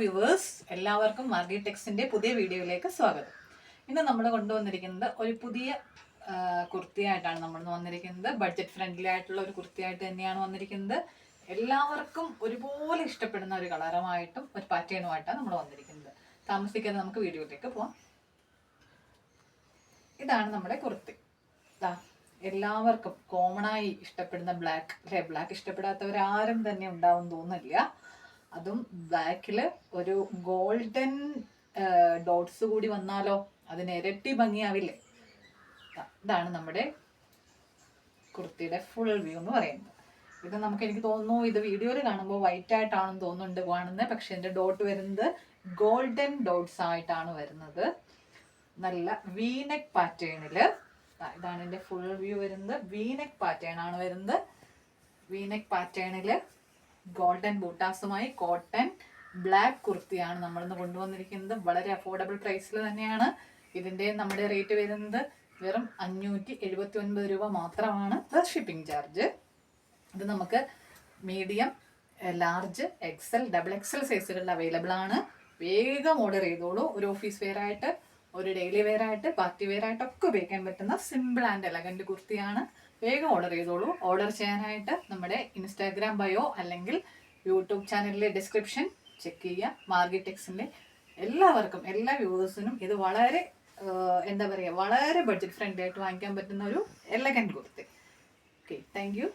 Viewers, എല്ലാവർക്കും മാർഗി ടെക്സിന്റെ പുതിയ വീഡിയോയിലേക്ക് സ്വാഗതം. ഇന്ന് നമ്മൾ കൊണ്ടുവന്നിരിക്കുന്നത് ഒരു പുതിയ കുർത്തിയായിട്ടാണ് നമ്മൾ വന്നിരിക്കുന്നത്. ബഡ്ജറ്റ് ഫ്രണ്ട്ലി ആയിട്ടുള്ള ഒരു കുർത്തിയായിട്ട് തന്നെയാണ് വന്നിരിക്കുന്നത്. എല്ലാവർക്കും ഒരുപോലെ ഇഷ്ടപ്പെടുന്ന ഒരു കളറുമായിട്ടും ഒരു പാറ്റേണുമായിട്ടാണ് നമ്മൾ വന്നിരിക്കുന്നത്. താമസിക്കാതെ നമുക്ക് വീഡിയോയിലേക്ക് പോവാം. ഇതാണ് നമ്മുടെ കുർത്തി. എല്ലാവർക്കും കോമൺ ആയി ഇഷ്ടപ്പെടുന്ന ബ്ലാക്ക്. ബ്ലാക്ക് ഇഷ്ടപ്പെടാത്തവരാരും തന്നെ ഉണ്ടാവും തോന്നില്ല. അതും ബ്ലാക്കിൽ ഒരു ഗോൾഡൻ ഡോട്ട്സ് കൂടി വന്നാലോ അതിന് ഇരട്ടി ഭംഗിയാവില്ലേ? ഇതാണ് നമ്മുടെ കുർത്തിയുടെ ഫുൾ വ്യൂ എന്ന് പറയുന്നത്. ഇത് എനിക്ക് തോന്നുന്നു ഇത് വീഡിയോയിൽ കാണുമ്പോൾ വൈറ്റ് ആയിട്ടാണെന്ന് തോന്നുന്നുണ്ട് കാണുന്നത്. പക്ഷെ എൻ്റെ ഡോട്ട് വരുന്നത് ഗോൾഡൻ ഡോട്ട്സ് ആയിട്ടാണ് വരുന്നത്. നല്ല വീനെക്ക് പാറ്റേണിൽ. ഇതാണ് എൻ്റെ ഫുൾ വ്യൂ വരുന്നത്. വീനെക്ക് പാറ്റേൺ ആണ് വരുന്നത്. വീനെക്ക് പാറ്റേണിൽ ഗോൾഡൻ ബൂട്ടാസുമായി കോട്ടൺ ബ്ലാക്ക് കുർത്തിയാണ് നമ്മളിന്ന് കൊണ്ടുവന്നിരിക്കുന്നത്. വളരെ അഫോർഡബിൾ പ്രൈസിൽ തന്നെയാണ് ഇതിൻ്റെ നമ്മുടെ റേറ്റ് വരുന്നത്. വെറും 579 രൂപ മാത്രമാണ് പ്ലസ് ഷിപ്പിംഗ് ചാർജ്. ഇത് നമുക്ക് medium, large, XL, double XL സൈസുകളിൽ അവൈലബിൾ ആണ്. വേഗം ഓർഡർ ചെയ്തോളൂ. ഒരു ഓഫീസ് വെയർ ആയിട്ട്, ഒരു ഡെയിലി വെയർ ആയിട്ട്, പാർട്ടി വെയർ ആയിട്ടൊക്കെ ഉപയോഗിക്കാൻ പറ്റുന്ന സിമ്പിൾ ആൻഡ് എലഗന്റ് കുർത്തിയാണ്. വേഗം ഓർഡർ ചെയ്തോളൂ. ഓർഡർ ചെയ്യാനായിട്ട് നമ്മുടെ ഇൻസ്റ്റാഗ്രാം ബയോ അല്ലെങ്കിൽ യൂട്യൂബ് ചാനലിലെ ഡിസ്ക്രിപ്ഷൻ ചെക്ക് ചെയ്യുക. മാർഗി ടെക്സിൻ്റെ എല്ലാവർക്കും, എല്ലാ വ്യൂവേഴ്സിനും ഇത് വളരെ വളരെ ബഡ്ജറ്റ് ഫ്രണ്ട്ലി ആയിട്ട് വാങ്ങിക്കാൻ പറ്റുന്ന ഒരു elegant kurti. Okay, thank you.